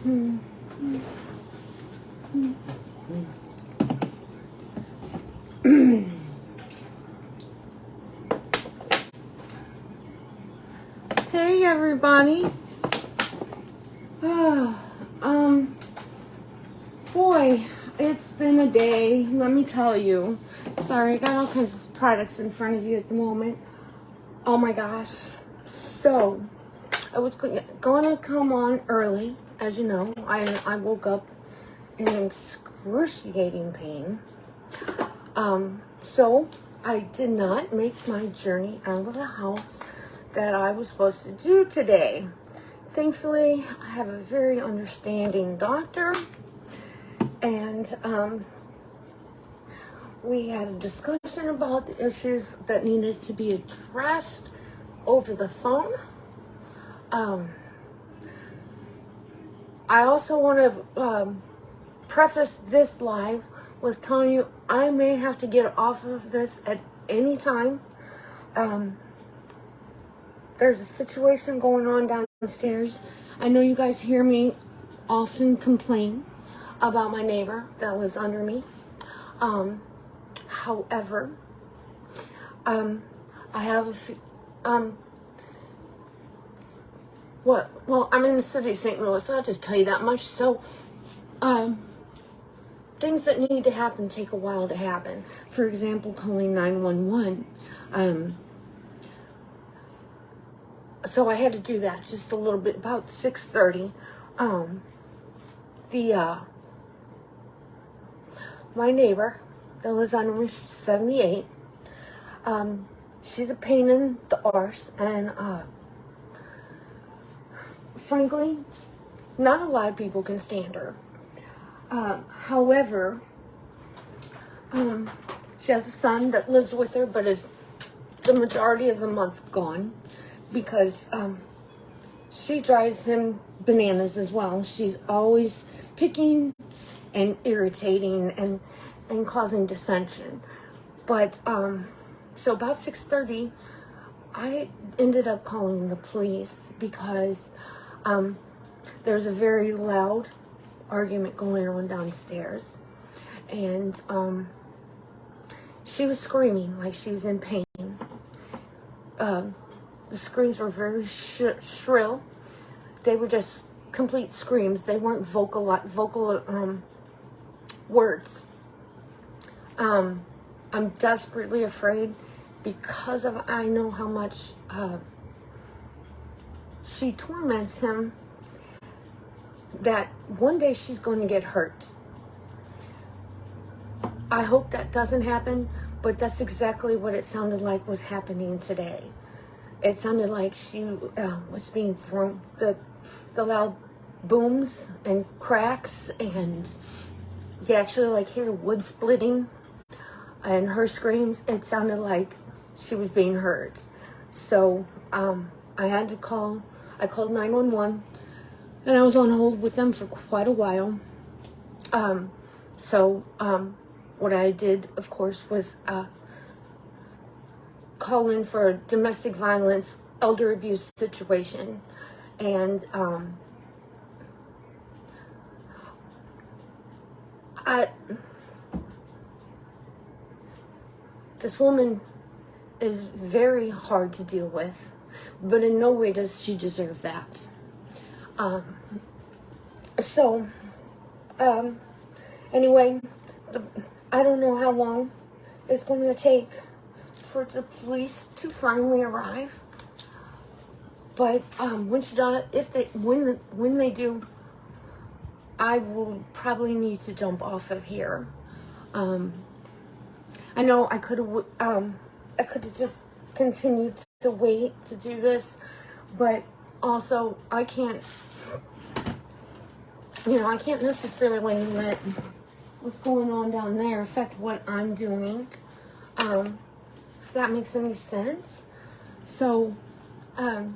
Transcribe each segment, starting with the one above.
Hey everybody. Boy, it's been a day, let me tell you. Sorry, I got all kinds of products in front of you at the moment. Oh my gosh. So, I was going to come on early. As you know, I woke up in excruciating pain. So I did not make my journey out of the house that I was supposed to do today. Thankfully, I have a very understanding doctor, and we had a discussion about the issues that needed to be addressed over the phone. I also want to preface this live with telling you I may have to get off of this at any time. There's a situation going on downstairs. I know you guys hear me often complain about my neighbor that was under me. However, I have a few, well, I'm in the city of St. Louis, so I'll just tell you that much. So, things that need to happen take a while to happen. For example, calling 911. So I had to do that just a little bit, about 6:30. My neighbor that lives under me, she's 78. She's a pain in the arse, and frankly, not a lot of people can stand her. However, she has a son that lives with her, but is the majority of the month gone because she drives him bananas as well. She's always picking and irritating and causing dissension. But so about 6:30, I ended up calling the police because there's a very loud argument going on downstairs, and she was screaming like she was in pain. The screams were very shrill. They were just complete screams. They weren't vocal words. I'm desperately afraid because of I know how much she torments him, that one day she's going to get hurt. I hope that doesn't happen, but that's exactly what it sounded like was happening today. It sounded like she was being thrown, the loud booms and cracks, and you could actually like hear wood splitting, and her screams. It sounded like she was being hurt. So I had to call. I called 911, and I was on hold with them for quite a while. What I did, of course, was call in for a domestic violence, elder abuse situation, and this woman is very hard to deal with, but in no way does she deserve that. Anyway, I don't know how long it's going to take for the police to finally arrive, but when they do, I will probably need to jump off of here. I know I could have just continued to wait to do this, but also I can't necessarily let what's going on down there affect what I'm doing, if that makes any sense. So, I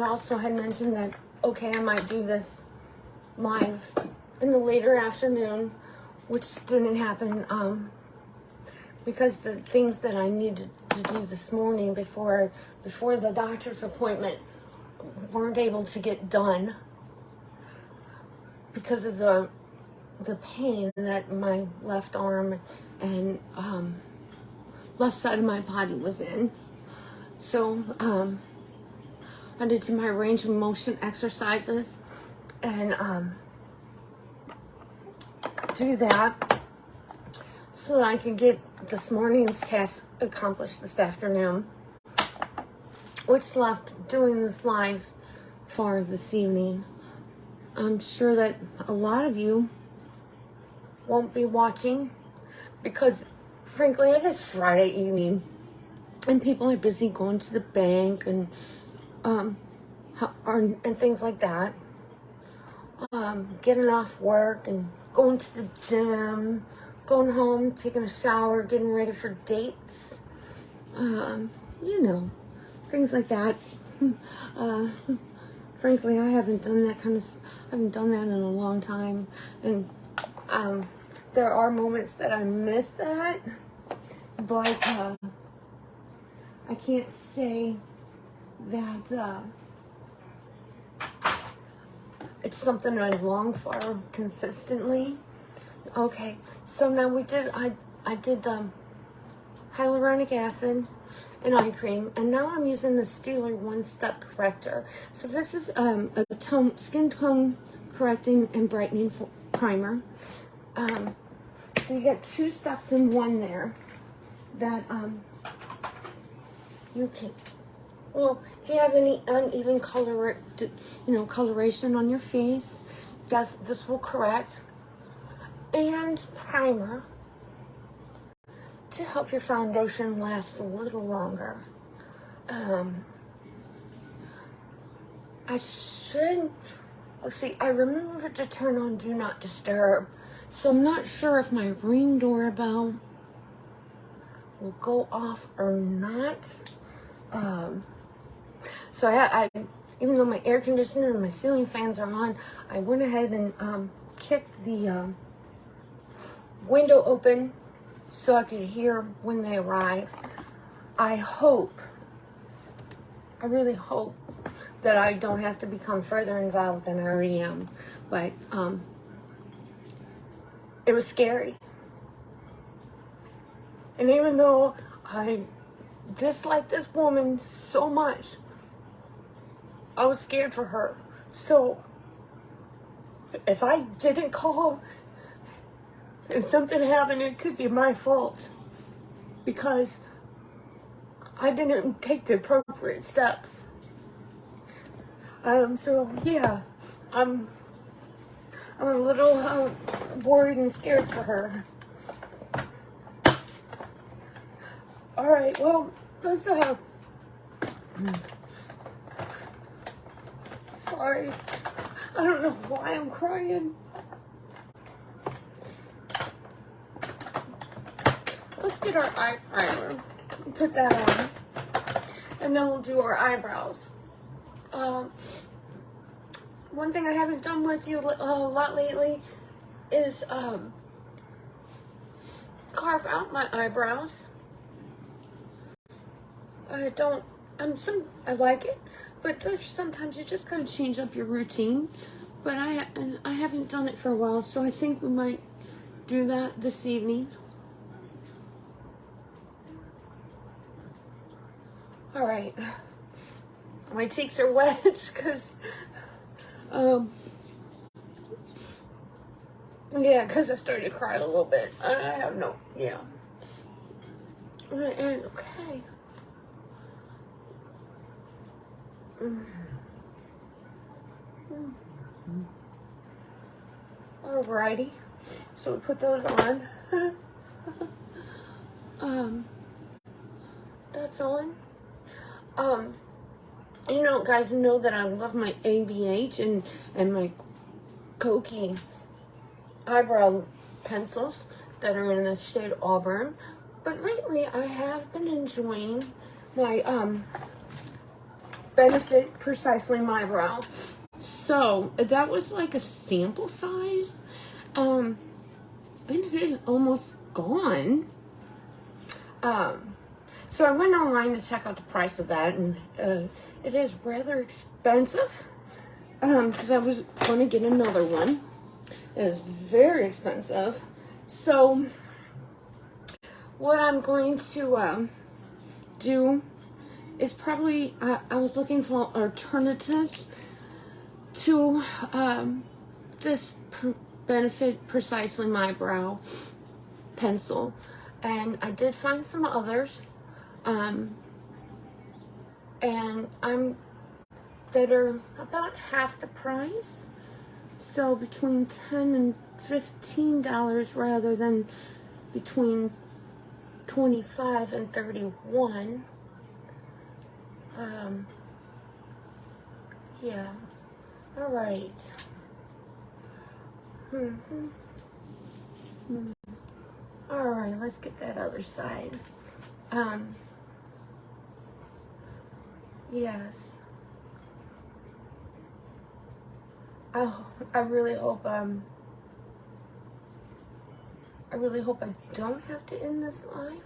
also had mentioned that, okay, I might do this live in the later afternoon, which didn't happen, because the things that I needed to do this morning before the doctor's appointment weren't able to get done because of the pain that my left arm and left side of my body was in. So I did do my range of motion exercises and do that so that I can get this morning's task accomplished this afternoon, which left doing this live for this evening. I'm sure that a lot of you won't be watching because, frankly, it is Friday evening and people are busy going to the bank and things like that. Getting off work and going to the gym, going home, taking a shower, getting ready for dates. You know, things like that. Frankly, I haven't done that I haven't done that in a long time. And there are moments that I miss that, but I can't say that it's something I long for consistently. Okay, so now I did hyaluronic acid and eye cream, and now I'm using the Steeler one-step corrector. So this is a skin tone correcting and brightening primer. So you get 2 steps in one there that you can. Well, if you have any uneven coloration on your face, this will correct. And primer to help your foundation last a little longer. I remember to turn on Do Not Disturb, so I'm not sure if my Ring doorbell will go off or not. So I even though my air conditioner and my ceiling fans are on, I went ahead and kicked the window open so I could hear when they arrive. I really hope that I don't have to become further involved than I already am. But it was scary. And even though I dislike this woman so much, I was scared for her. So if I didn't call and something happened, it could be my fault because I didn't take the appropriate steps. So yeah, I'm a little worried and scared for her. All right, well, let's sorry, I don't know why I'm crying. Let's get our eye primer and put that on, and then we'll do our eyebrows. One thing I haven't done with you a lot lately is carve out my eyebrows. I like it, but sometimes you just gotta change up your routine. But I haven't done it for a while, so I think we might do that this evening. All right, my cheeks are wet because, because I started to cry a little bit. I have no, yeah. And okay. Alrighty, so we put those on. That's on. You know, guys know that I love my ABH and my Koki eyebrow pencils that are in the shade Auburn. But lately, I have been enjoying my Benefit Precisely My Brow. So that was like a sample size, and it is almost gone. So I went online to check out the price of that, and it is rather expensive because I was going to get another one. It is very expensive. So what I'm going to do is probably, I was looking for alternatives to this Benefit Precisely My Brow pencil, and I did find some others, and that are about half the price, so between $10 and $15 rather than between $25 and $31. Yeah. All right. All right, let's get that other side. Yes. Oh, I really hope I don't have to end this live.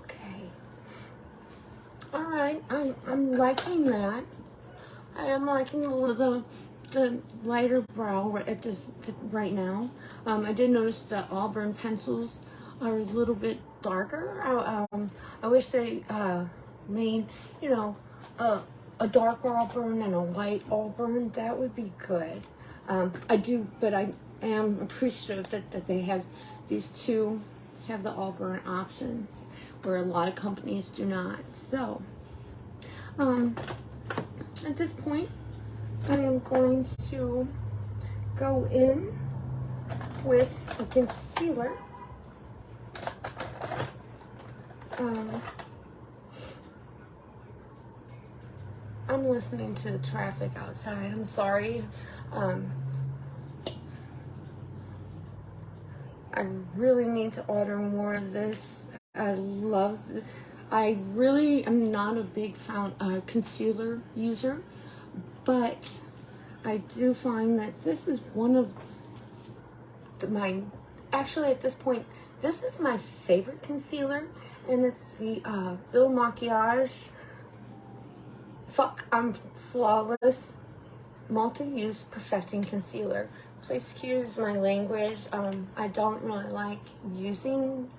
Okay. All right, I'm liking that. I am liking the lighter brow at this right now. I did notice that Auburn pencils are a little bit darker. I wish they made, you know, a dark Auburn and a light Auburn. That would be good. I do, but I am appreciative that they have these two have the Auburn options where a lot of companies do not. So, at this point, I am going to go in with a concealer. I'm listening to the traffic outside. I'm sorry. I really need to order more of this. I really am not a big concealer user, but I do find that this is one of actually at this point, this is my favorite concealer, and it's the Il Makiage I'm Flawless Multi-Use Perfecting Concealer. Please excuse my language. I don't really like using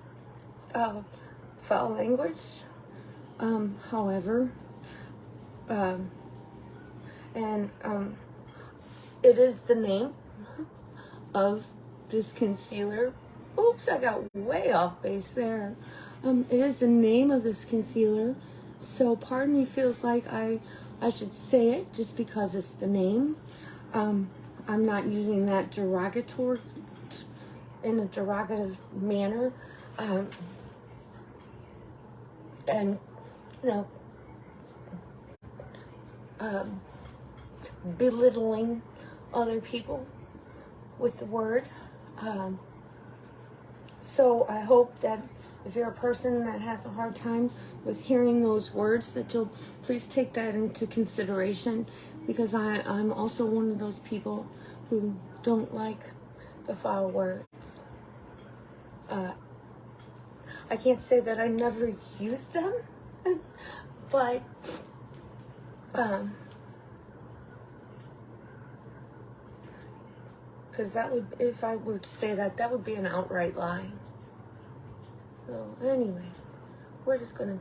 foul language. However, it is the name of this concealer. Oops, I got way off base there. It is the name of this concealer, so part of me feels like I should say it just because it's the name. I'm not using that in a derogative manner, and you know, belittling other people with the word. So I hope that if you're a person that has a hard time with hearing those words, that you'll please take that into consideration, because I'm also one of those people who don't like the foul words. I can't say that I never use them, but because that would, if I were to say that, that would be an outright lie. So anyway, we're just gonna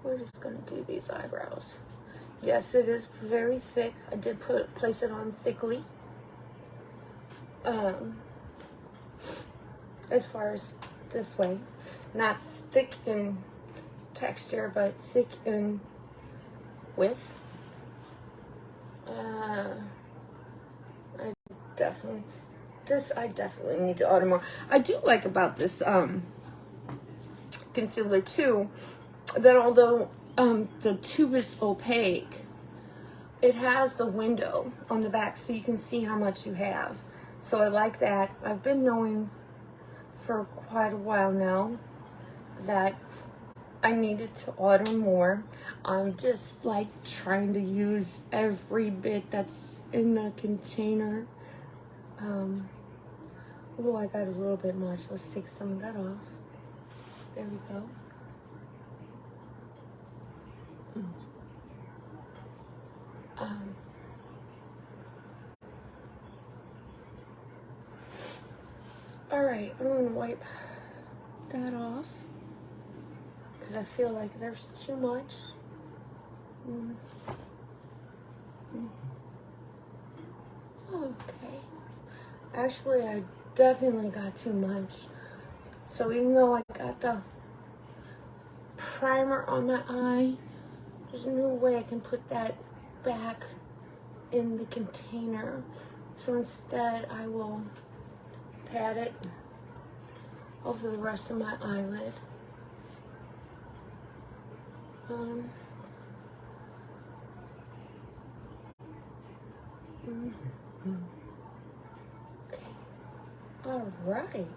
do these eyebrows. Yes, it is very thick. I did place it on thickly. As far as this way, not thick in texture, but thick in width. I definitely need to order more. I do like about this concealer too, that although the tube is opaque, it has the window on the back so you can see how much you have. So I like that. I've been knowing for quite a while now that I needed to order more. I'm just like trying to use every bit that's in the container. Oh, I got a little bit much. Let's take some of that off. There we go. All right, I'm gonna wipe that off because I feel like there's too much. Okay. Actually, I definitely got too much. So even though I got the primer on my eye, there's no way I can put that back in the container. So instead, I will pat it over the rest of my eyelid. Okay. All right.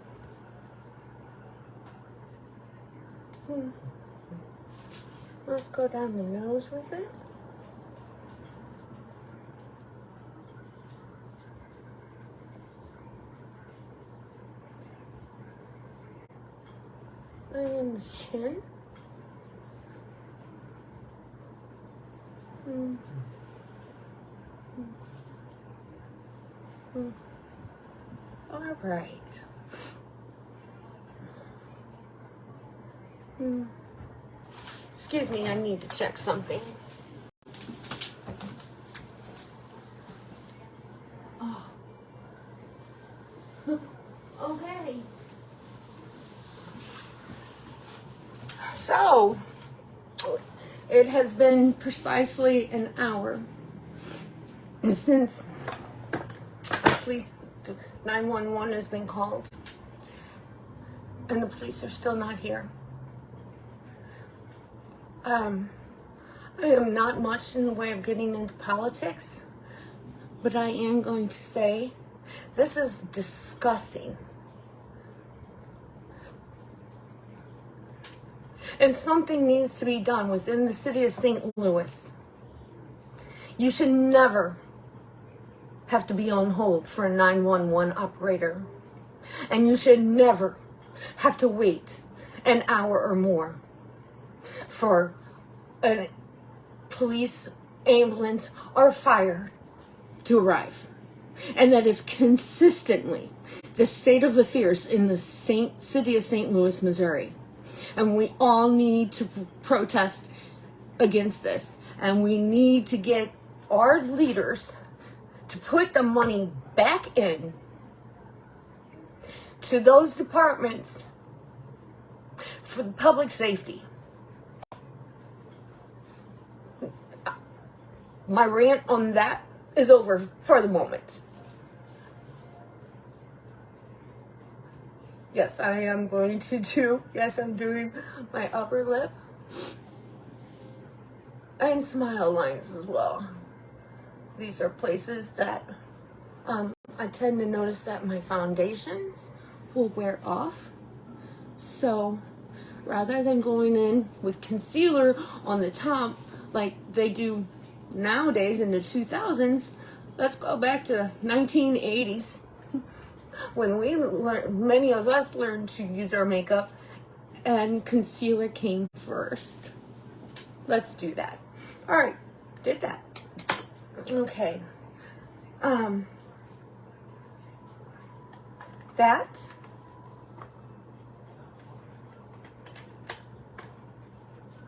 Let's go down the nose with it. And the chin. All right. Excuse me, I need to check something. Oh. Okay. So, it has been precisely an hour since police 911 has been called, and the police are still not here. I am not much in the way of getting into politics, but I am going to say this is disgusting. And something needs to be done within the city of St. Louis. You should never have to be on hold for a 911 operator. And you should never have to wait an hour or more for a police, ambulance, or fire to arrive. And that is consistently the state of affairs in the city of St. Louis, Missouri. And we all need to protest against this. And we need to get our leaders to put the money back in to those departments for the public safety. My rant on that is over for the moment. Yes, I am going to do, yes, I'm doing my upper lip and smile lines as well. These are places that I tend to notice that my foundations will wear off. So rather than going in with concealer on the top like they do nowadays in the 2000s, let's go back to 1980s when many of us learned to use our makeup and concealer came first. Let's do that. All right, did that. Okay.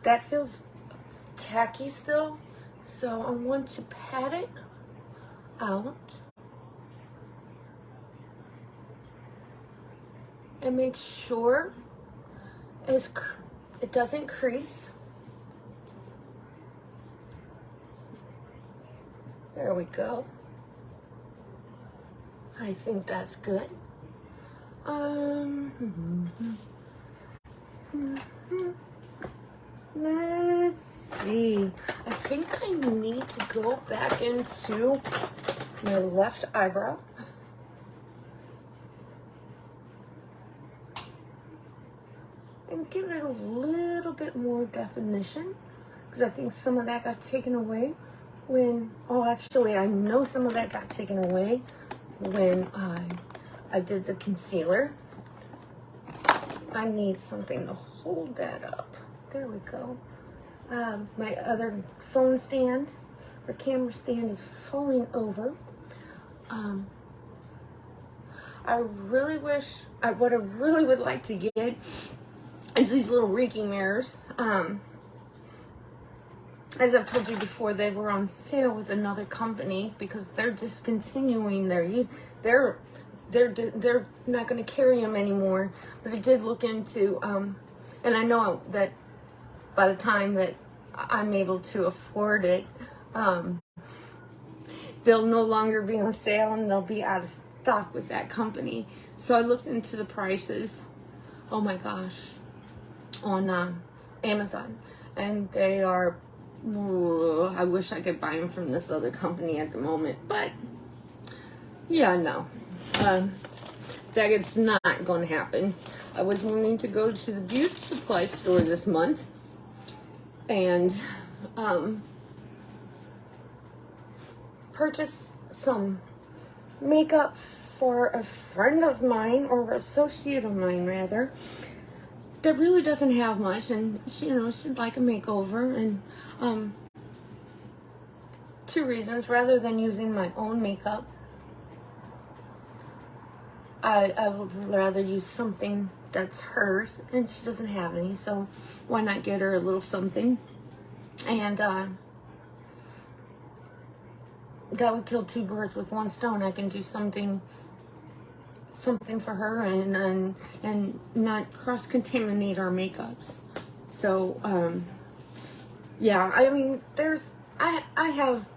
That feels tacky still, so I want to pat it out and make sure it doesn't crease. There we go. I think that's good. Let's see. I think I need to go back into my left eyebrow. and give it a little bit more definition, because I think some of that got taken away when, oh, actually, I know some of that got taken away when I did the concealer. I need something to hold that up. There we go. My other phone stand or camera stand is falling over. I really wish, what I really would like to get is these little Reiki mirrors. As I've told you before, they were on sale with another company because they're discontinuing they're not going to carry them anymore. But I did look into, and I know that by the time that I'm able to afford it, they'll no longer be on sale and they'll be out of stock with that company. So I looked into the prices, oh my gosh, on Amazon, and they are, I wish I could buy them from this other company at the moment, but yeah, no, that is not going to happen. I was wanting to go to the beauty supply store this month and purchase some makeup for a friend of mine, or associate of mine rather, that really doesn't have much, and she, she'd like a makeover, and 2 reasons. Rather than using my own makeup, I would rather use something that's hers, and she doesn't have any, so why not get her a little something? And that would kill 2 birds with 1 stone. I can do something for her and not cross-contaminate our makeups. So yeah, I mean, I have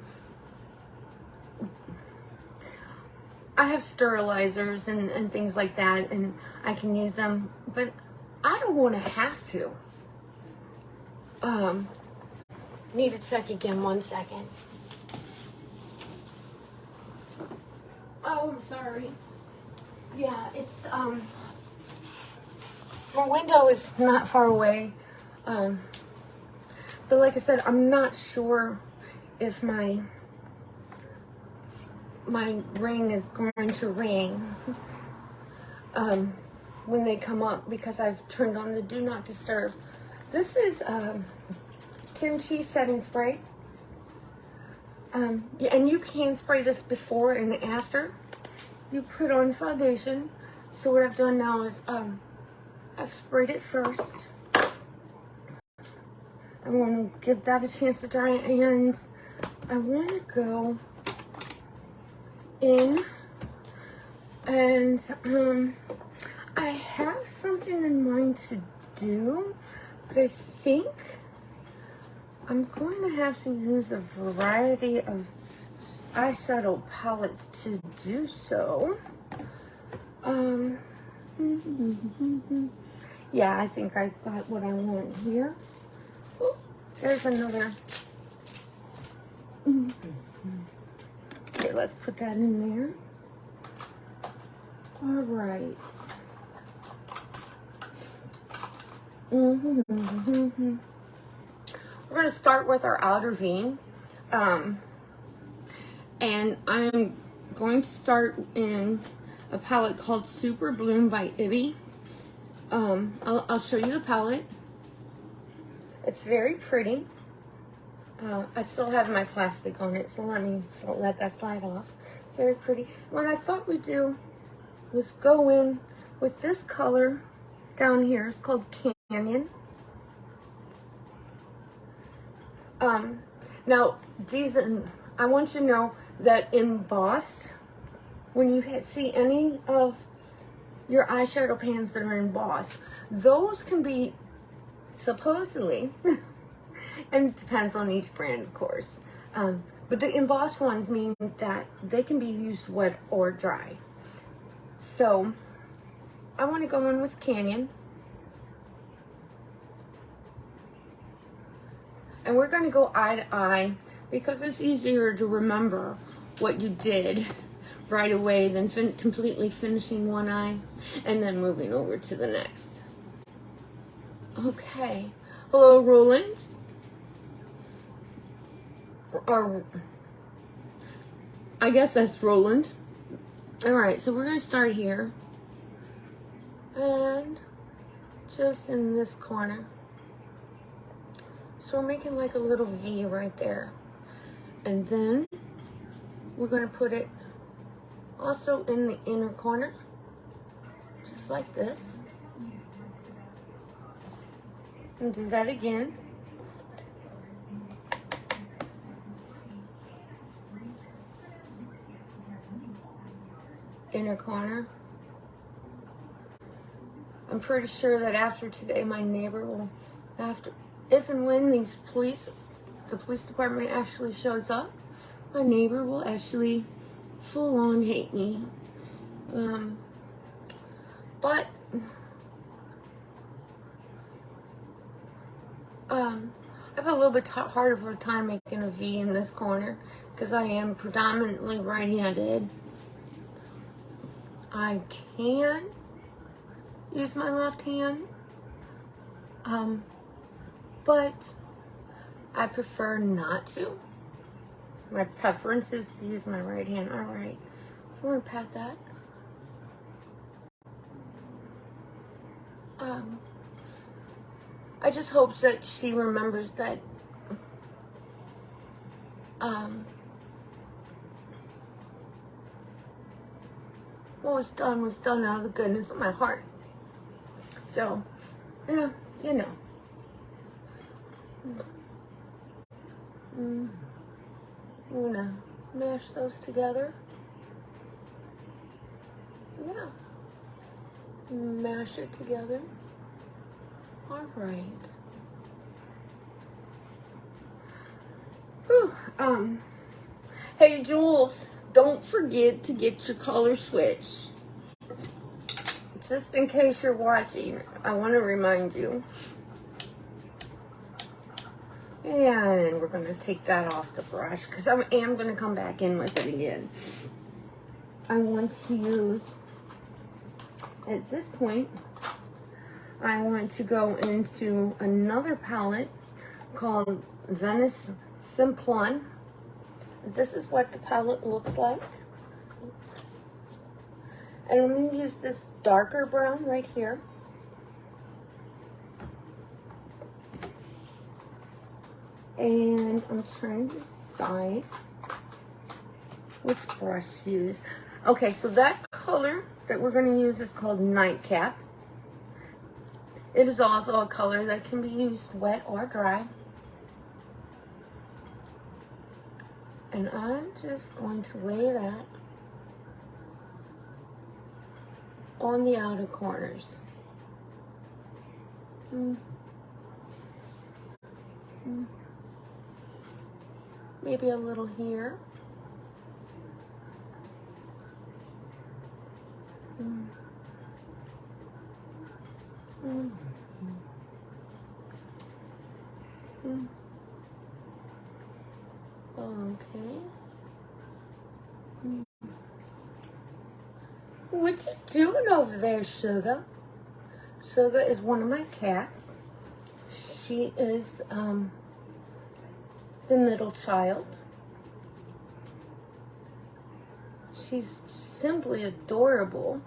sterilizers and things like that, and I can use them, but I don't want to have to. Need to check again, 1 second. Oh, I'm sorry. Yeah, it's, my window is not far away. But like I said, I'm not sure if my ring is going to ring when they come up, because I've turned on the do not disturb. This is kimchi setting spray. Yeah, and you can spray this before and after you put on foundation. So what I've done now is I've sprayed it first. I want to give that a chance to dry, and I want to go in, and I have something in mind to do, but I think I'm going to have to use a variety of eyeshadow palettes to do so. Yeah, I think I got what I want here. Oh, there's another. Okay, let's put that in there. All right. We're going to start with our outer V. And I'm going to start in a palette called Super Bloom by Ibby. I'll show you the palette. It's very pretty. I still have my plastic on it, so let that slide off. It's very pretty. What I thought we'd do was go in with this color down here. It's called Canyon. Now, these, I want you to know that embossed, when you see any of your eyeshadow pans that are embossed, those can be supposedly, and it depends on each brand, of course, but the embossed ones mean that they can be used wet or dry. So I want to go in with Canyon. And we're going to go eye to eye, because it's easier to remember what you did right away than completely finishing one eye and then moving over to the next. Okay. Hello, Roland. Or, I guess that's Roland. Alright, so we're going to start here. And just in this corner. So we're making like a little V right there. And then we're going to put it also in the inner corner. Just like this. And do that again. Inner corner. I'm pretty sure that after today, my neighbor will, if and when the police department actually shows up, my neighbor will actually full on hate me. But I have a little bit harder of a time making a V in this corner because I am predominantly right-handed. I can use my left hand, but I prefer not to. My preference is to use my right hand. All right, we're gonna pat that. I just hope that she remembers that what was done out of the goodness of my heart. So, yeah, you know. I'm gonna mash those together. Yeah. Mash it together. All right. Whew. Hey Jules, don't forget to get your color switch. Just in case you're watching, I want to remind you. And we're going to take that off the brush because I am going to come back in with it again. I want to use, at this point, I want to go into another palette called Venice Simplon. This is what the palette looks like. And I'm going to use this darker brown right here. And I'm trying to decide which brush to use. Okay, so that color that we're going to use is called Nightcap. It is also a color that can be used wet or dry. And I'm just going to lay that on the outer corners. Maybe a little here. Okay. What you doing over there, Sugar? Sugar is one of my cats. She is the middle child. She's simply adorable.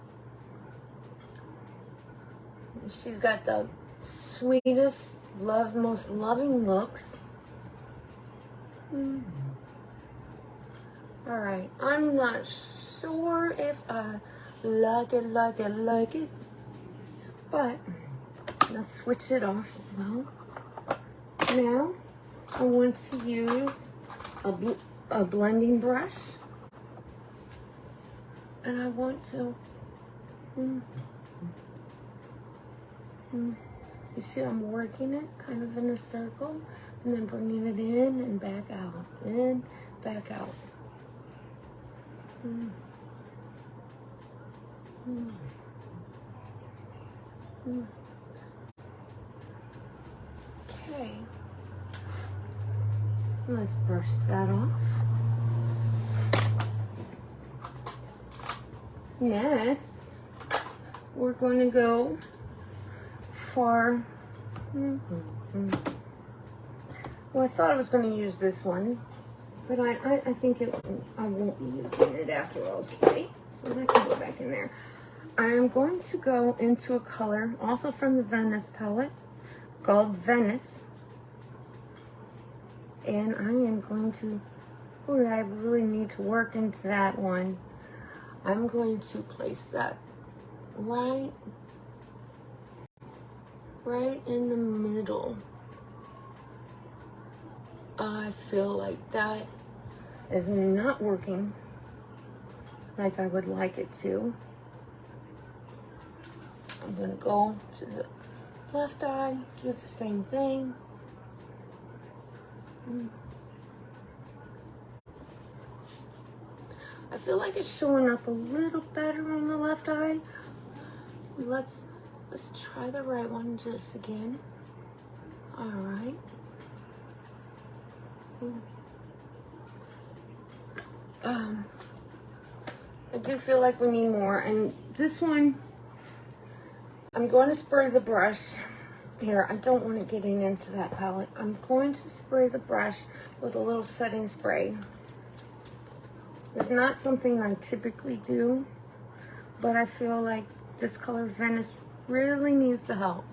She's got the sweetest, most loving looks. Alright, I'm not sure if I like it, but let's switch it off as well. Now, I want to use a blending brush, and I want to, you see I'm working it kind of in a circle, and then bringing it in and back out, in, back out. Okay, let's brush that off. Next, we're going to go for Well, I thought I was going to use this one, but I think I won't be using it after all today. So that can go back in there. I am going to go into a color, also from the Venice palette, called Venice. And I am going to, oh, I really need to work into that one. I'm going to place that right in the middle. I feel like that is not working like I would like it to. I'm gonna go to the left eye, do the same thing. I feel like it's showing up a little better on the left eye. Let's try the right one just again. All right. I do feel like we need more, and this one, I'm going to spray the brush. Here, I don't want it getting into that palette. I'm going to spray the brush with a little setting spray. It's not something I typically do, but I feel like this color Venice really needs the help.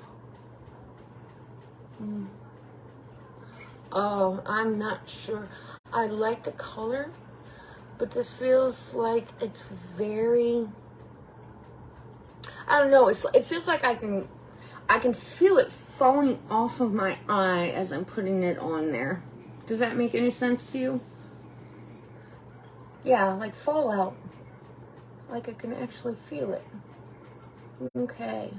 Oh, I'm not sure. I like the color, but this feels like it's very, I don't know, it feels like I can feel it falling off of my eye as I'm putting it on there. Does that make any sense to you? Yeah, like fallout. Like I can actually feel it. Okay.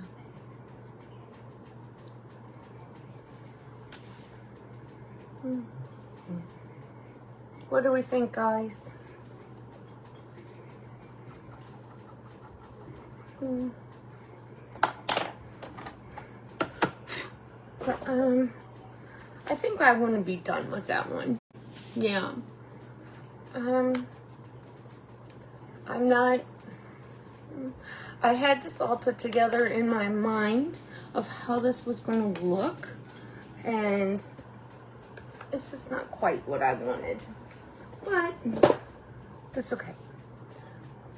What do we think, guys? But, I think I want to be done with that one. Yeah. I'm not, I had this all put together in my mind of how this was going to look, and it's just not quite what I wanted, but that's okay.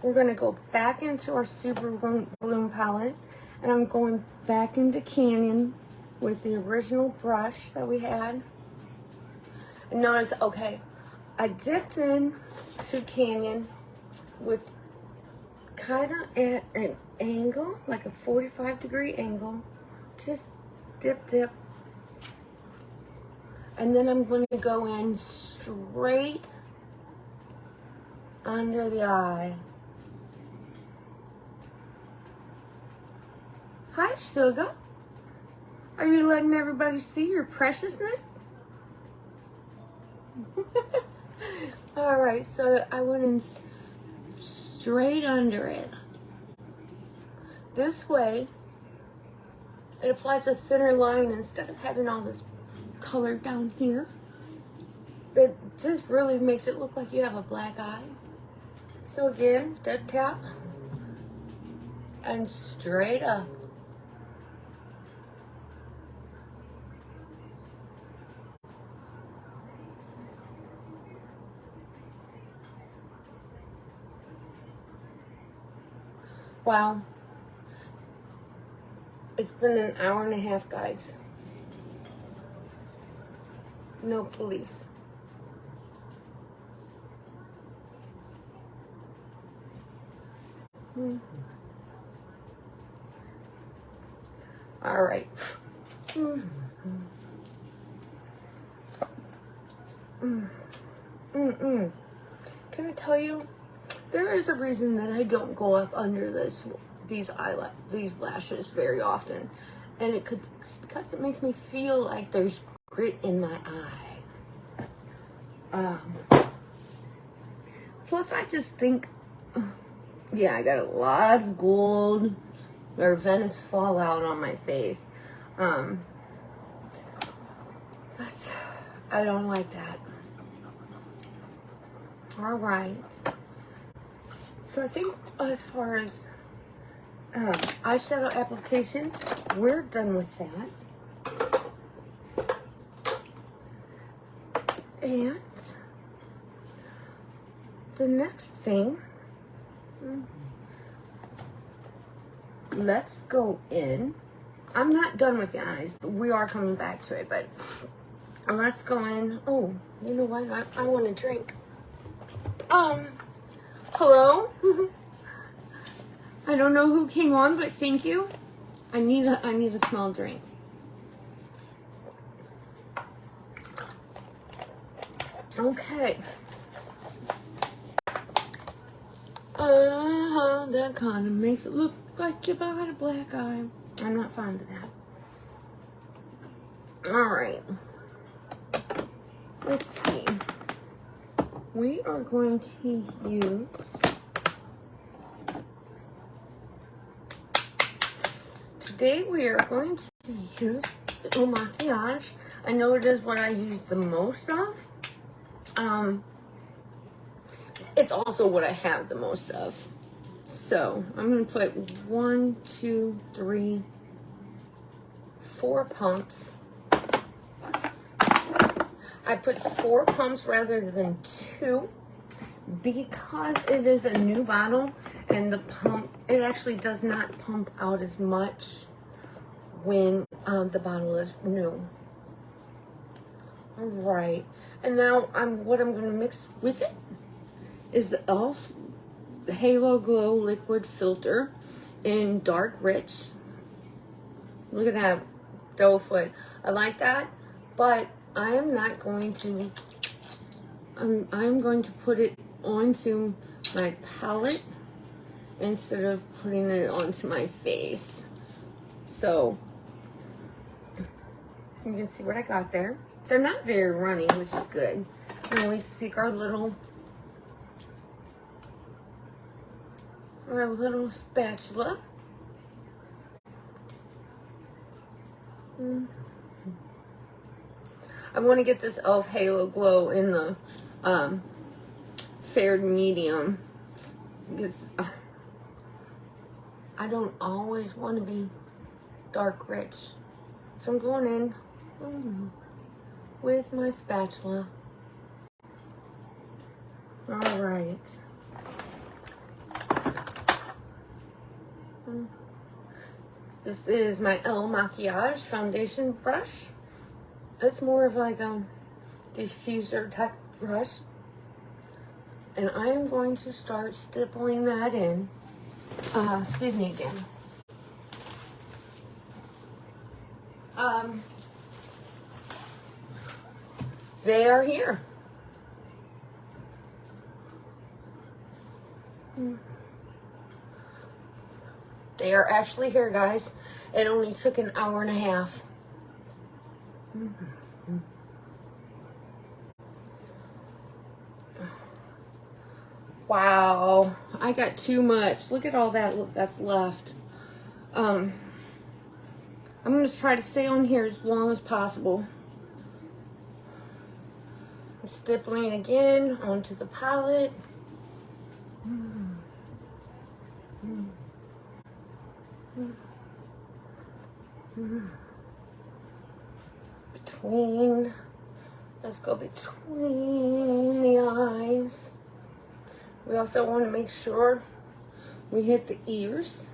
We're going to go back into our Super Bloom palette, and I'm going back into Canyon with the original brush that we had. And notice, okay, I dipped in to Canyon with kind of at an angle, like a 45-degree angle. Just dip. And then I'm going to go in straight under the eye. Hi, sugar. Are you letting everybody see your preciousness? All right, so I went in straight under it. This way, it applies a thinner line instead of having all this color down here. It just really makes it look like you have a black eye. So again, dead tap and straight up. Wow. It's been an hour and a half, guys. No police. All right. Can I tell you, there is a reason that I don't go up under these lashes very often, and it's because it makes me feel like there's grit in my eye. Plus, I just think, yeah, I got a lot of gold or Venice fallout on my face. But I don't like that. All right. So I think as far as eyeshadow application, we're done with that. And the next thing, let's go in. I'm not done with the eyes, but we are coming back to it. But let's go in. Oh, you know what? I want a drink. Hello? I don't know who came on, but thank you. I need a small drink. Okay. That kind of makes it look like you got a black eye. I'm not fond of that. Alright. Let's see. We are going to use today we are going to use the maquillage. I know it is what I use the most of. It's also what I have the most of. So I'm going to put 1, 2, 3, 4 pumps. I put 4 pumps rather than 2 because it is a new bottle and the pump, it actually does not pump out as much when the bottle is new. All right, and now what I'm going to mix with it is the e.l.f. Halo Glow Liquid Filter in Dark Rich. Look at that doe foot. I like that, but I am not going to, I'm going to put it onto my palette instead of putting it onto my face. So, you can see what I got there. They're not very runny, which is good. Now we take our little spatula. I want to get this e.l.f. Halo Glow in the fair medium because I don't always want to be dark rich. So I'm going in with my spatula. All right. This is my Elle Maquillage foundation brush. It's more of like a diffuser type brush. And I am going to start stippling that in. Excuse me again. They are here. They are actually here, guys. It only took an hour and a half. Wow, I got too much. Look at all that that's left. I'm going to try to stay on here as long as possible. I'm stippling again onto the palette. Let's go between the eyes. We also want to make sure we hit the ears.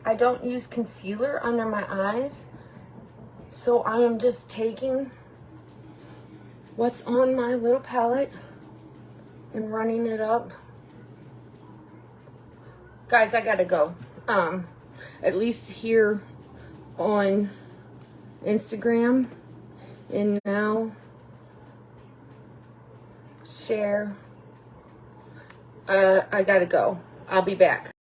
I don't use concealer under my eyes, so I am just taking what's on my little palette and running it up. Guys, I gotta go. At least here on Instagram, and now share. I gotta go. I'll be back.